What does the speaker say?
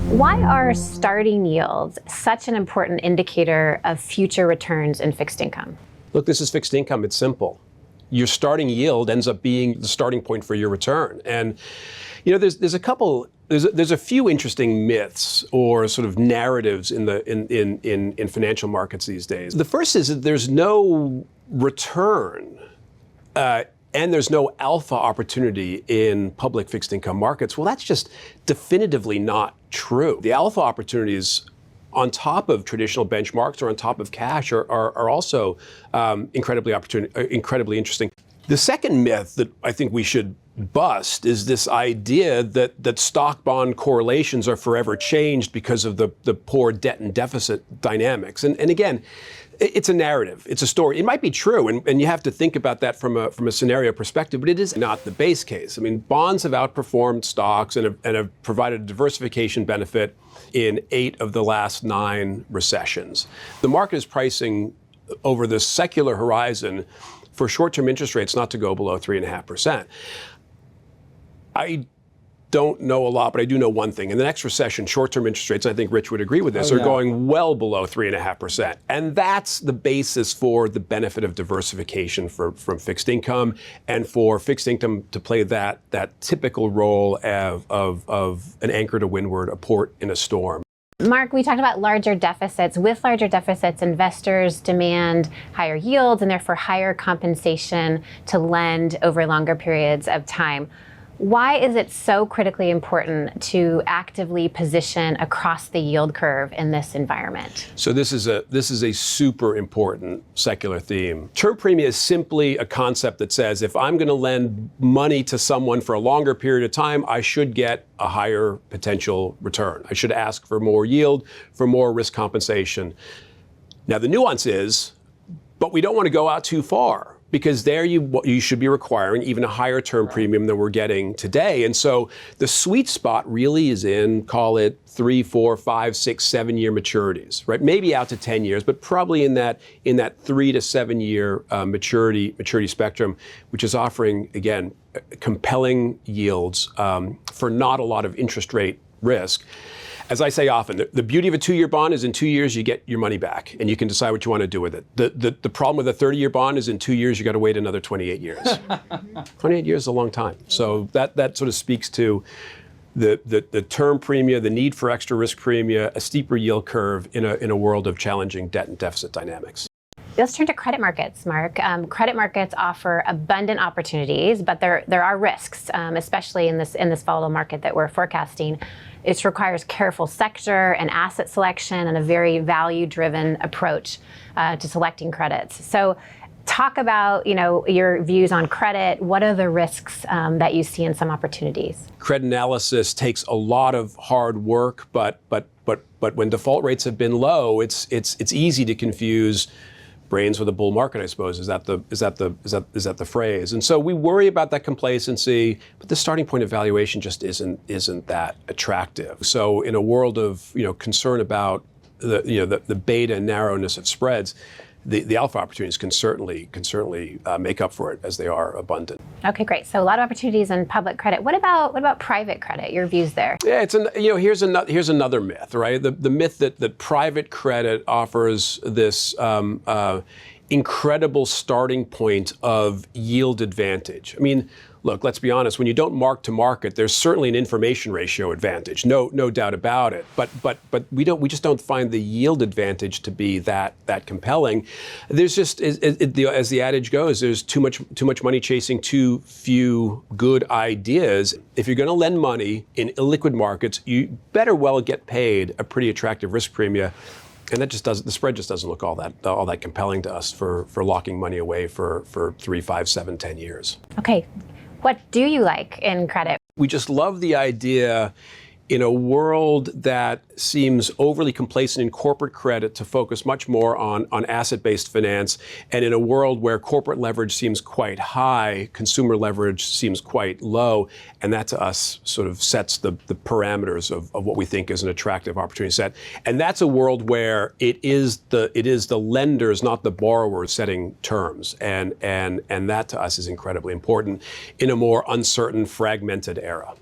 Why are starting yields such an important indicator of future returns in fixed income? Look, this is fixed income. It's simple. Your starting yield ends up being the starting point for your return. And you know, there's a few interesting myths or sort of narratives in financial markets these days. The first is that there's no return and there's no alpha opportunity in public fixed income markets. Well, that's just definitively not true. The alpha opportunities on top of traditional benchmarks or on top of cash are also incredibly interesting. The second myth that I think we should bust is this idea that stock-bond correlations are forever changed because of the poor debt and deficit dynamics. And again, it's a narrative, it's a story. It might be true, and you have to think about that from a scenario perspective, but it is not the base case. I mean, bonds have outperformed stocks and have provided a diversification benefit in 8 of the last 9 recessions. The market is pricing over the secular horizon for short-term interest rates not to go below 3.5%. I don't know a lot, but I do know one thing. In the next recession, short-term interest rates, I think Rich would agree with this, are going well below 3.5%. And that's the basis for the benefit of diversification from fixed income, and for fixed income to play that typical role of an anchor to windward, a port in a storm. Marc, we talked about larger deficits. With larger deficits, investors demand higher yields and therefore higher compensation to lend over longer periods of time. Why is it so critically important to actively position across the yield curve in this environment? So this is a super important secular theme. Term premium is simply a concept that says if I'm going to lend money to someone for a longer period of time, I should get a higher potential return. I should ask for more yield, for more risk compensation. Now the nuance is, but we don't want to go out too far, because there you should be requiring even a higher term premium than we're getting today. And so the sweet spot really is in, call it 3, 4, 5, 6, 7 year maturities, right? Maybe out to 10 years, but probably in that 3 to 7 year maturity spectrum, which is offering, again, compelling yields for not a lot of interest rate risk. As I say often, the beauty of a 2-year bond is in 2 years you get your money back and you can decide what you want to do with it. The problem with a 30-year bond is in 2 years you got to wait another 28 years. 28 years is a long time. So that sort of speaks to the term premia, the need for extra risk premia, a steeper yield curve in a world of challenging debt and deficit dynamics. Let's turn to credit markets, Marc. Credit markets offer abundant opportunities, but there are risks, especially in this volatile market that we're forecasting. It requires careful sector and asset selection and a very value-driven approach to selecting credits. So talk about your views on credit. What are the risks that you see in some opportunities? Credit analysis takes a lot of hard work, but when default rates have been low, it's easy to confuse brains with a bull market, I suppose. Is that the phrase? And so we worry about that complacency, but the starting point of valuation just isn't that attractive. So in a world of concern about the beta and narrowness of spreads, the alpha opportunities can certainly make up for it, as they are abundant. Okay, great. So a lot of opportunities in public credit. What about private credit? Your views there? Yeah, here's another myth, right? The myth that private credit offers this incredible starting point of yield advantage. I mean, look, let's be honest, when you don't mark to market, there's certainly an information ratio advantage, no doubt about it. But we just don't find the yield advantage to be that compelling. There's just, as the adage goes, there's too much money chasing too few good ideas. If you're going to lend money in illiquid markets, you better well get paid a pretty attractive risk premium. And the spread just doesn't look all that compelling to us for locking money away for 3, 5, 7, 10 years. Okay. What do you like in credit? We just love the idea in a world that seems overly complacent in corporate credit to focus much more on asset-based finance, and in a world where corporate leverage seems quite high, consumer leverage seems quite low, and that to us sort of sets the parameters of what we think is an attractive opportunity set. And that's a world where it is the lenders, not the borrowers, setting terms, and that to us is incredibly important in a more uncertain, fragmented era.